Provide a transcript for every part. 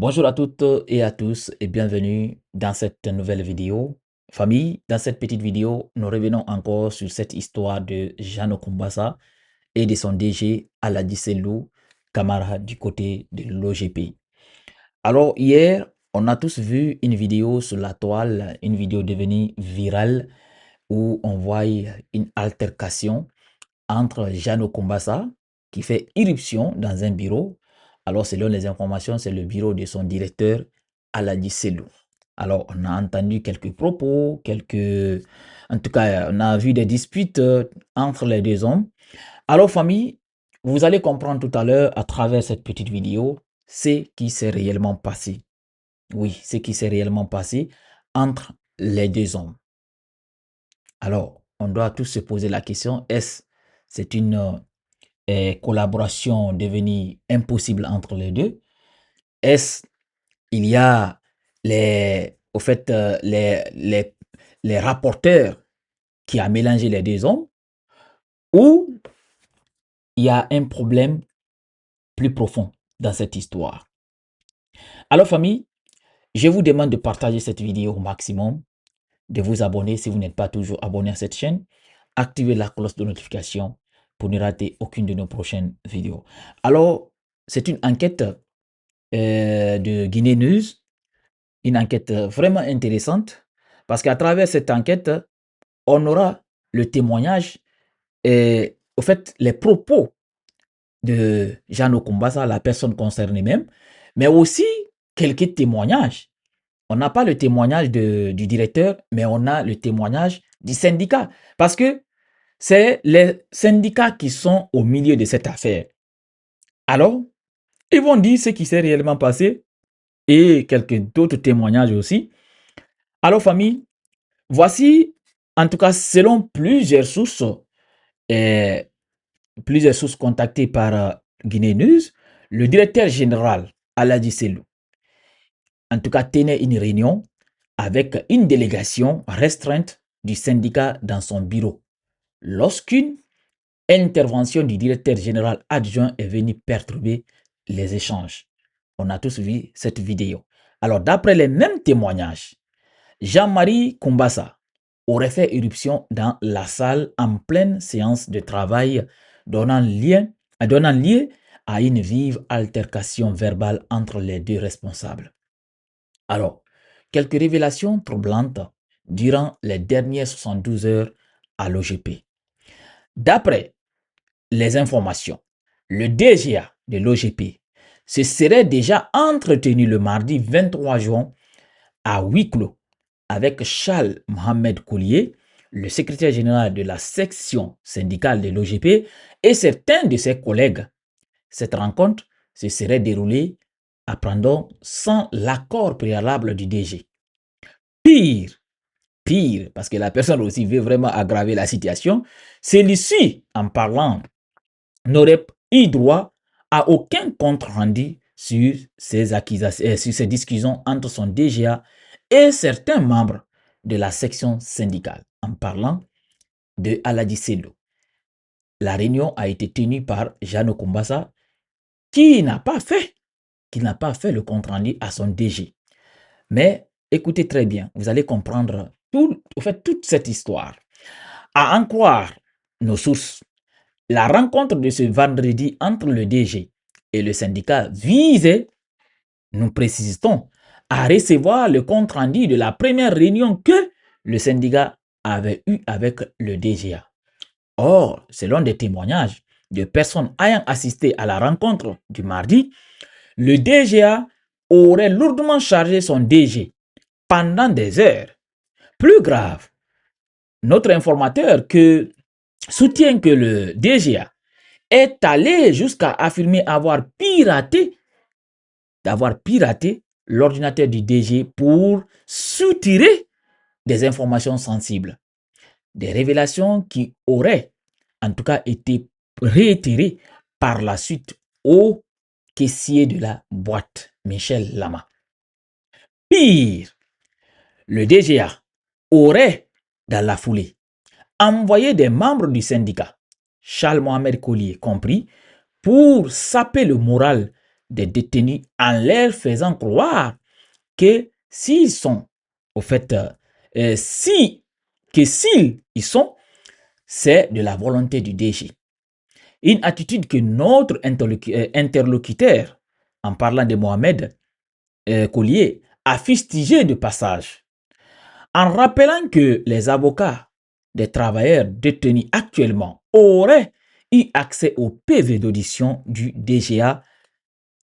Bonjour à toutes et à tous et bienvenue dans cette nouvelle vidéo. Famille, dans cette petite vidéo, nous revenons encore sur cette histoire de Jano Kumbasa et de son DG Aladi Selou Camara du côté de l'OGP. Alors hier, on a tous vu une vidéo sur la toile, une vidéo devenue virale où on voit une altercation entre Jano Kumbasa qui fait irruption dans un bureau. Alors, selon les informations, c'est le bureau de son directeur, Aladi Selou. Alors, on a entendu quelques propos, en tout cas, on a vu des disputes entre les deux hommes. Alors, famille, vous allez comprendre tout à l'heure à travers cette petite vidéo ce qui s'est réellement passé. Oui, ce qui s'est réellement passé entre les deux hommes. Alors, on doit tous se poser la question, c'est une collaboration devenue impossible entre les deux? Est-ce il y a au fait, les rapporteurs qui a mélangé les deux hommes ou il y a un problème plus profond dans cette histoire? Alors famille, je vous demande de partager cette vidéo au maximum, de vous abonner si vous n'êtes pas toujours abonné à cette chaîne, activer la cloche de notification pour ne rater aucune de nos prochaines vidéos. Alors, c'est une enquête de Guinée News, une enquête vraiment intéressante parce qu'à travers cette enquête, on aura le témoignage et au fait les propos de Jean Okumbasa, la personne concernée même, mais aussi quelques témoignages. On n'a pas le témoignage du directeur, mais on a le témoignage du syndicat parce que c'est les syndicats qui sont au milieu de cette affaire. Alors, ils vont dire ce qui s'est réellement passé et quelques d'autres témoignages aussi. Alors, famille, voici, en tout cas, selon plusieurs sources contactées par Guinée News, le directeur général Aladi Selou, en tout cas, tenait une réunion avec une délégation restreinte du syndicat dans son bureau, lorsqu'une intervention du directeur général adjoint est venue perturber les échanges. On a tous vu cette vidéo. Alors, d'après les mêmes témoignages, Jean-Marie Kumbasa aurait fait irruption dans la salle en pleine séance de travail, donnant lieu à une vive altercation verbale entre les deux responsables. Alors, quelques révélations troublantes durant les dernières 72 heures à l'OGP. D'après les informations, le DGA de l'OGP se serait déjà entretenu le mardi 23 juin à huis clos avec Charles Mohamed Collier, le secrétaire général de la section syndicale de l'OGP et certains de ses collègues. Cette rencontre se serait déroulée, apprendons, sans l'accord préalable du DG. Pire, parce que la personne aussi veut vraiment aggraver la situation, celui-ci, en parlant, n'aurait eu droit à aucun compte rendu sur ces discussions entre son DGA et certains membres de la section syndicale. En parlant de Aladi Selou, la réunion a été tenue par Jean Okumbasa qui n'a pas fait le compte rendu à son DG. Mais écoutez très bien, vous allez comprendre toute cette histoire. À en croire nos sources, la rencontre de ce vendredi entre le DG et le syndicat visait, nous précisons, à recevoir le compte rendu de la première réunion que le syndicat avait eue avec le DGA. Or, selon des témoignages de personnes ayant assisté à la rencontre du mardi, le DGA aurait lourdement chargé son DG pendant des heures. Plus grave, notre informateur soutient que le DGA est allé jusqu'à affirmer d'avoir piraté l'ordinateur du DG pour soutirer des informations sensibles. Des révélations qui auraient en tout cas été réitérées par la suite au caissier de la boîte, Michel Lama. Pire, le DGA aurait, dans la foulée, envoyé des membres du syndicat, Charles Mohamed Collier compris, pour saper le moral des détenus en leur faisant croire que s'ils sont, au fait, s'ils y sont, c'est de la volonté du DG. Une attitude que notre interlocuteur, en parlant de Mohamed Collier, a fustigé de passage, en rappelant que les avocats des travailleurs détenus actuellement auraient eu accès au PV d'audition du DGA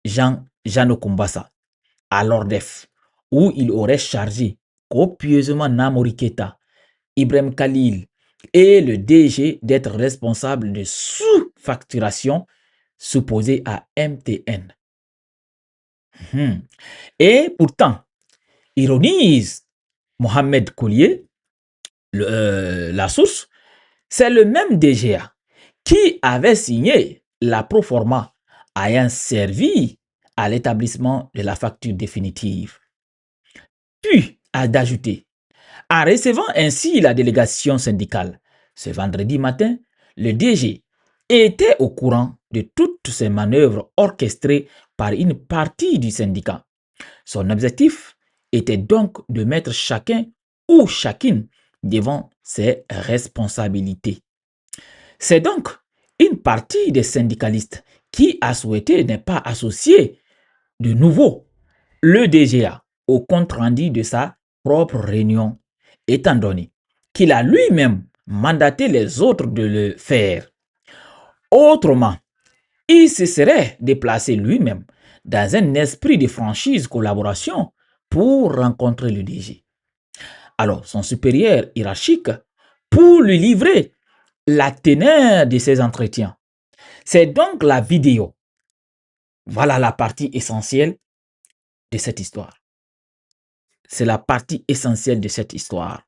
Jean Kumbasa à l'ORDEF, où il aurait chargé copieusement Namori Keïta, Ibrahim Khalil et le DG d'être responsable de sous-facturation supposée à MTN. Et pourtant, ironise Mohamed Collier, la source, c'est le même DGA qui avait signé la proforma ayant servi à l'établissement de la facture définitive. Puis, a d'ajouter, en recevant ainsi la délégation syndicale, ce vendredi matin, le DG était au courant de toutes ces manœuvres orchestrées par une partie du syndicat. Son objectif était donc de mettre chacun ou chacune devant ses responsabilités. C'est donc une partie des syndicalistes qui a souhaité ne pas associer de nouveau le DGA au compte-rendu de sa propre réunion, étant donné qu'il a lui-même mandaté les autres de le faire. Autrement, il se serait déplacé lui-même dans un esprit de franchise collaboration pour rencontrer le DG. Alors, son supérieur hiérarchique, pour lui livrer la teneur de ces entretiens. C'est donc la vidéo. Voilà la partie essentielle de cette histoire. C'est la partie essentielle de cette histoire.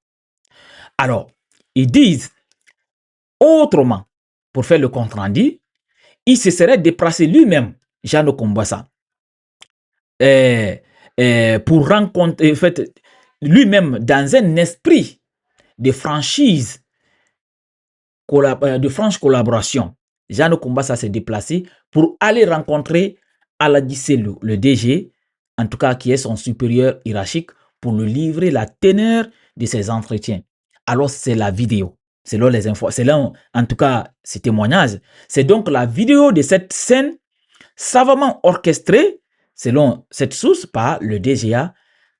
Alors, ils disent autrement, pour faire le compte-rendu, il se serait déplacé lui-même, Jean Kumbasa, pour rencontrer, en fait, lui-même dans un esprit de franchise, de franche collaboration. Jean Kumbasa s'est déplacé pour aller rencontrer Aladi Selou, le DG, en tout cas qui est son supérieur hiérarchique, pour lui livrer la teneur de ses entretiens. Alors c'est la vidéo, selon les infos, selon en tout cas ces témoignages. C'est donc la vidéo de cette scène savamment orchestrée, selon cette source, par le DGA,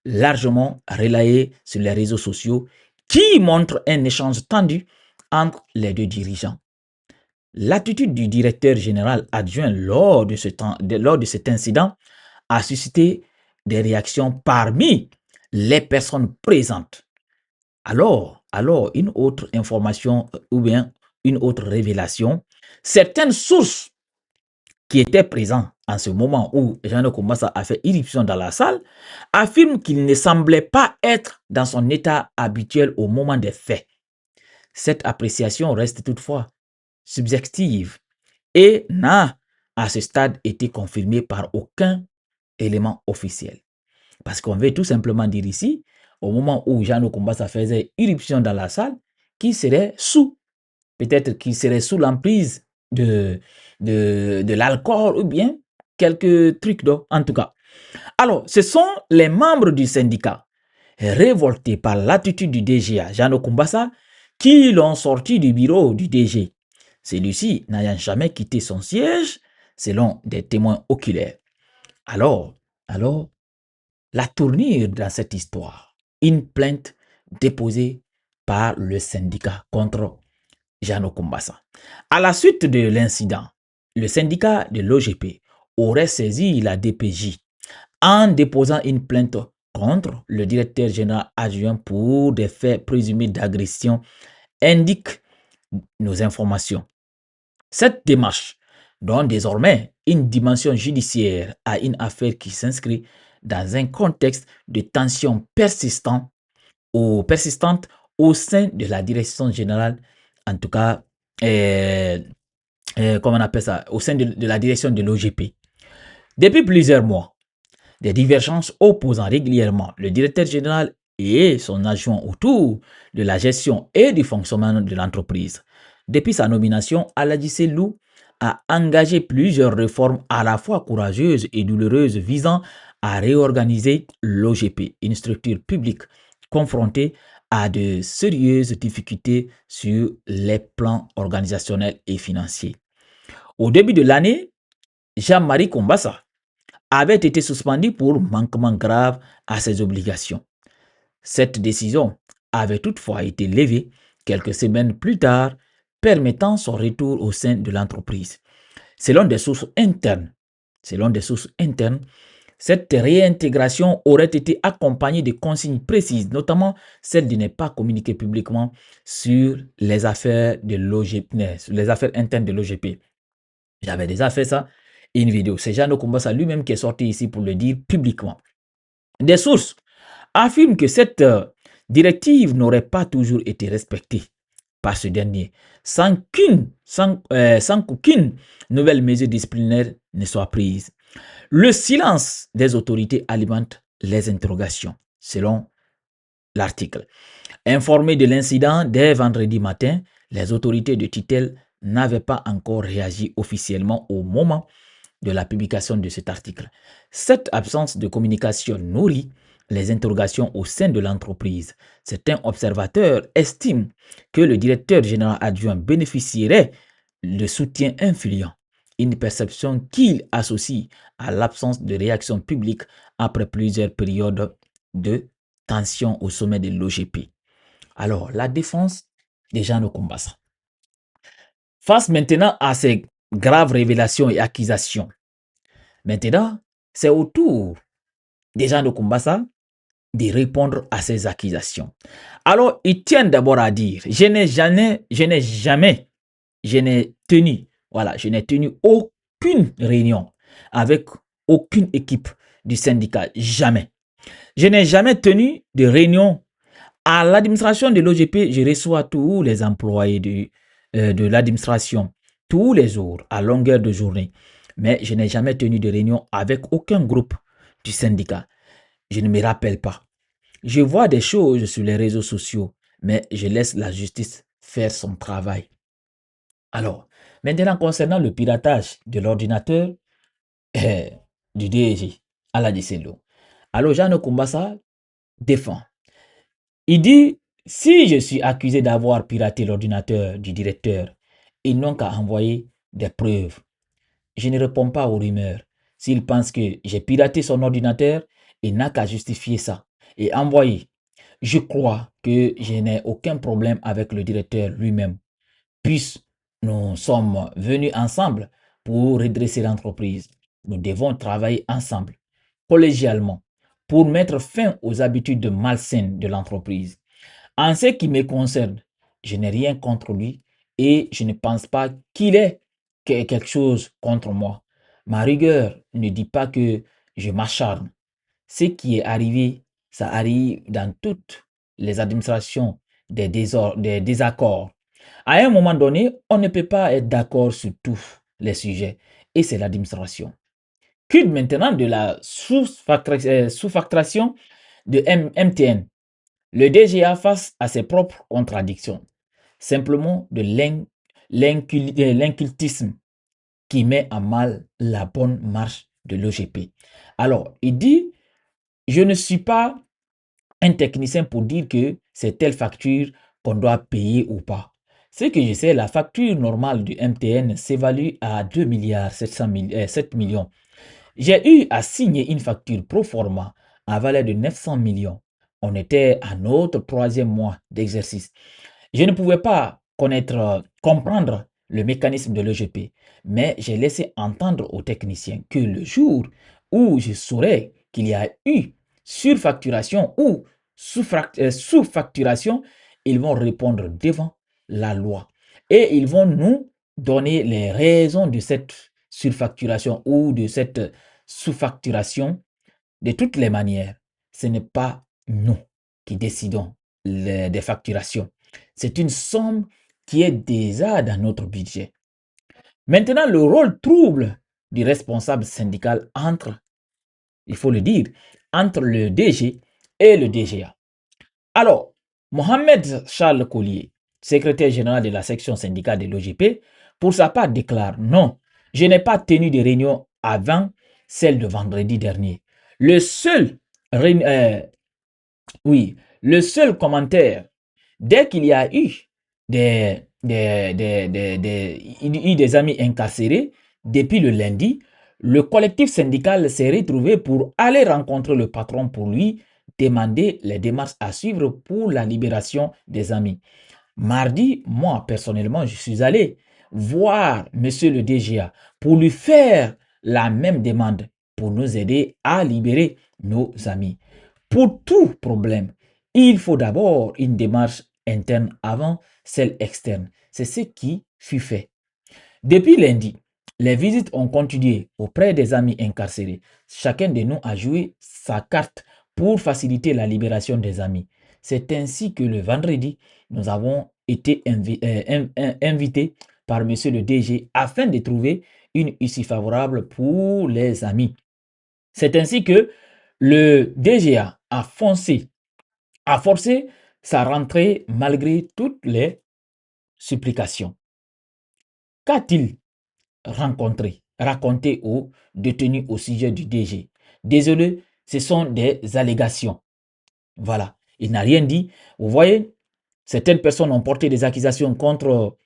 largement relayée sur les réseaux sociaux, qui montre un échange tendu entre les deux dirigeants. L'attitude du directeur général adjoint lors de cet incident a suscité des réactions parmi les personnes présentes. Alors, une autre information ou bien une autre révélation, certaines sources qui étaient présentes en ce moment où Jean Kumbasa a fait irruption dans la salle affirment qu'il ne semblait pas être dans son état habituel au moment des faits. Cette appréciation reste toutefois subjective et n'a à ce stade été confirmée par aucun élément officiel. Parce qu'on veut tout simplement dire ici, au moment où Jean Kumbasa faisait irruption dans la salle, qu'il serait sous, peut-être qu'il serait sous l'emprise de l'alcool ou bien quelques trucs d'autre, en tout cas. Alors, ce sont les membres du syndicat révoltés par l'attitude du DGA, Jean Kumbasa, qui l'ont sorti du bureau du DG. Celui-ci n'ayant jamais quitté son siège, selon des témoins oculaires. Alors, la tournure dans cette histoire, une plainte déposée par le syndicat contre Jean Kumbasa. À la suite de l'incident, le syndicat de l'OGP aurait saisi la DPJ en déposant une plainte contre le directeur général adjoint pour des faits présumés d'agression, indique nos informations. Cette démarche donne désormais une dimension judiciaire à une affaire qui s'inscrit dans un contexte de tension persistante au sein de la direction générale, en tout cas, comment on appelle ça, au sein de la direction de l'OGP. Depuis plusieurs mois, des divergences opposant régulièrement le directeur général et son adjoint autour de la gestion et du fonctionnement de l'entreprise. Depuis sa nomination, Aladi Selou a engagé plusieurs réformes à la fois courageuses et douloureuses visant à réorganiser l'OGP, une structure publique confrontée à de sérieuses difficultés sur les plans organisationnels et financiers. Au début de l'année, Jean-Marie Combassa avait été suspendu pour manquement grave à ses obligations. Cette décision avait toutefois été levée quelques semaines plus tard, permettant son retour au sein de l'entreprise. Selon des sources internes, cette réintégration aurait été accompagnée de consignes précises, notamment celle de ne pas communiquer publiquement sur les affaires de l'OGP, les affaires internes de l'OGP. J'avais déjà fait ça, une vidéo. C'est Jean Kombassa lui-même qui est sorti ici pour le dire publiquement. Des sources affirment que cette directive n'aurait pas toujours été respectée par ce dernier, sans qu'aucune nouvelle mesure disciplinaire ne soit prise. Le silence des autorités alimente les interrogations, selon l'article. Informés de l'incident dès vendredi matin, les autorités de tutelle n'avaient pas encore réagi officiellement au moment de la publication de cet article. Cette absence de communication nourrit les interrogations au sein de l'entreprise. Certains observateurs estiment que le directeur général adjoint bénéficierait de soutien influent, une perception qu'il associe à l'absence de réaction publique après plusieurs périodes de tension au sommet de l'OGP. Alors, la défense des gens de Kombassa. Face maintenant à ces graves révélations et accusations, maintenant, c'est au tour des gens de Kombassa de répondre à ces accusations. Alors, ils tiennent d'abord à dire, je n'ai tenu aucune réunion avec aucune équipe du syndicat, jamais. Je n'ai jamais tenu de réunion à l'administration de l'OGP. Je reçois tous les employés de l'administration tous les jours, à longueur de journée. Mais je n'ai jamais tenu de réunion avec aucun groupe du syndicat. Je ne me rappelle pas. Je vois des choses sur les réseaux sociaux, mais je laisse la justice faire son travail. Alors, maintenant concernant le piratage de l'ordinateur du DG à la DCLO. Alors, Jean Kombassa défend. Il dit, si je suis accusé d'avoir piraté l'ordinateur du directeur, ils n'ont qu'à envoyer des preuves. Je ne réponds pas aux rumeurs. S'il pense que j'ai piraté son ordinateur, il n'a qu'à justifier ça et envoyer. Je crois que je n'ai aucun problème avec le directeur lui-même, puisque nous sommes venus ensemble pour redresser l'entreprise. Nous devons travailler ensemble, collégialement, pour mettre fin aux habitudes malsaines de l'entreprise. En ce qui me concerne, je n'ai rien contre lui et je ne pense pas qu'il ait quelque chose contre moi. Ma rigueur ne dit pas que je m'acharne. Ce qui est arrivé, ça arrive dans toutes les administrations des désaccords. À un moment donné, on ne peut pas être d'accord sur tous les sujets et c'est l'administration. Quid maintenant de la sous-facturation de MTN? Le DGA face à ses propres contradictions, simplement de l'incultisme qui met à mal la bonne marche de l'OGP. Alors, il dit, je ne suis pas un technicien pour dire que c'est telle facture qu'on doit payer ou pas. Ce que je sais, la facture normale du MTN s'évalue à 2 milliards 700 7 millions. J'ai eu à signer une facture pro forma à valeur de 900 millions. On était à notre 3e mois d'exercice. Je ne pouvais pas comprendre le mécanisme de l'EGP, mais j'ai laissé entendre aux techniciens que le jour où je saurais qu'il y a eu surfacturation ou sous-facturation, ils vont répondre devant la loi et ils vont nous donner les raisons de cette surfacturation ou de cette sous-facturation. De toutes les manières, ce n'est pas nous qui décidons des facturations. C'est une somme qui est déjà dans notre budget. Maintenant, le rôle trouble du responsable syndical entre, il faut le dire, entre le DG et le DGA. Alors, Mohamed Charles Collier, secrétaire général de la section syndicale de l'OGP, pour sa part, déclare: non, je n'ai pas tenu de réunion avant celle de vendredi dernier. Le seul, oui, le seul commentaire, dès qu'il y a eu des amis incarcérés depuis le lundi, le collectif syndical s'est retrouvé pour aller rencontrer le patron pour lui demander les démarches à suivre pour la libération des amis. Mardi, moi, personnellement, je suis allé voir monsieur le DGA pour lui faire la même demande pour nous aider à libérer nos amis. Pour tout problème, il faut d'abord une démarche interne avant celle externe. C'est ce qui fut fait. Depuis lundi, les visites ont continué auprès des amis incarcérés. Chacun de nous a joué sa carte pour faciliter la libération des amis. C'est ainsi que le vendredi, nous avons été invités par monsieur le DG afin de trouver une issue favorable pour les amis. C'est ainsi que le DGA a forcé sa rentrée malgré toutes les supplications. Qu'a-t-il raconté aux détenus au sujet du DG? Désolé, ce sont des allégations. Voilà, il n'a rien dit. Vous voyez, certaines personnes ont porté des accusations contre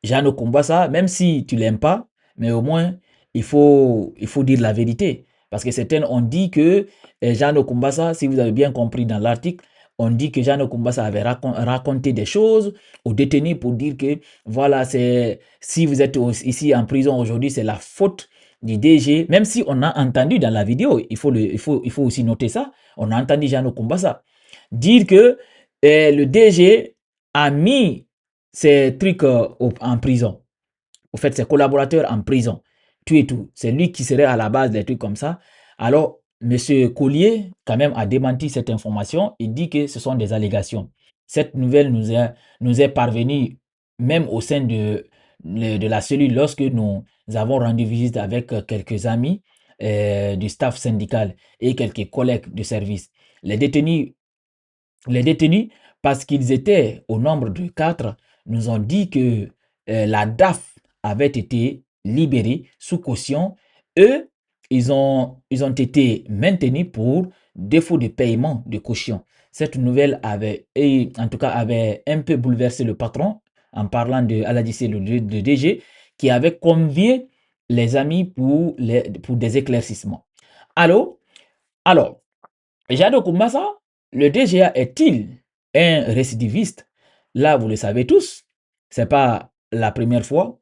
Jean Kumbasa, même si tu l'aimes pas, mais au moins, il faut dire la vérité. Parce que certains ont dit que Jean Kumbasa, si vous avez bien compris dans l'article, on dit que Jean Kumbasa avait raconté des choses aux détenus pour dire que, voilà, si vous êtes ici en prison aujourd'hui, c'est la faute du DG. Même si on a entendu dans la vidéo, il faut aussi noter ça, on a entendu Jean Kumbasa dire que le DG a mis ces trucs en prison. Au fait, ses collaborateurs en prison. Tout et tout. C'est lui qui serait à la base des trucs comme ça. Alors, M. Collier, quand même, a démenti cette information. Il dit que ce sont des allégations. Cette nouvelle nous est parvenue même au sein de la cellule lorsque nous avons rendu visite avec quelques amis du staff syndical et quelques collègues de service. Les détenus, parce qu'ils étaient au nombre de 4, nous ont dit que la DAF avait été libérée sous caution. Eux, ils ont été maintenus pour défaut de paiement de caution. Cette nouvelle avait un peu bouleversé le patron en parlant de Aladissé, le DG, qui avait convié les amis pour des éclaircissements. Alors, Jado Kumbasa, le DGA est-il un récidiviste? Là, vous le savez tous, c'est pas la première fois.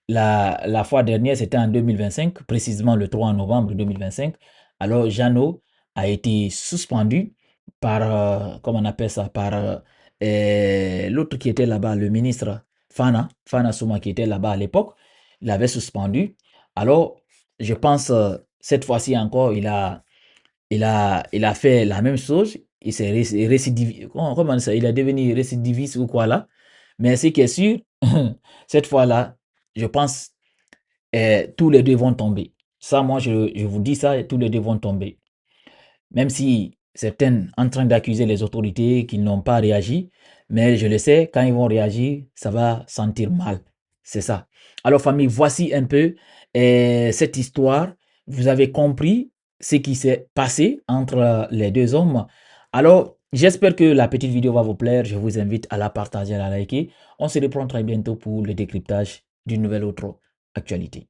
La fois dernière, c'était en 2025, précisément le 3 novembre 2025. Alors, Jano a été suspendu par, comment on appelle ça, par l'autre qui était là-bas, le ministre Fana Souma, qui était là-bas à l'époque. Il l'avait suspendu. Alors, je pense, cette fois-ci encore, il a fait la même chose. Il s'est récidivisé. Comment ça? Il est devenu récidiviste ou quoi là. Mais ce qui est sûr, cette fois-là, je pense tous les deux vont tomber. Ça, moi, je vous dis ça, tous les deux vont tomber. Même si certains en train d'accuser les autorités qui n'ont pas réagi, mais je le sais, quand ils vont réagir, ça va sentir mal. C'est ça. Alors, famille, voici un peu cette histoire. Vous avez compris ce qui s'est passé entre les deux hommes. Alors, j'espère que la petite vidéo va vous plaire. Je vous invite à la partager, à la liker. On se reprend très bientôt pour le décryptage d'une nouvelle autre actualité.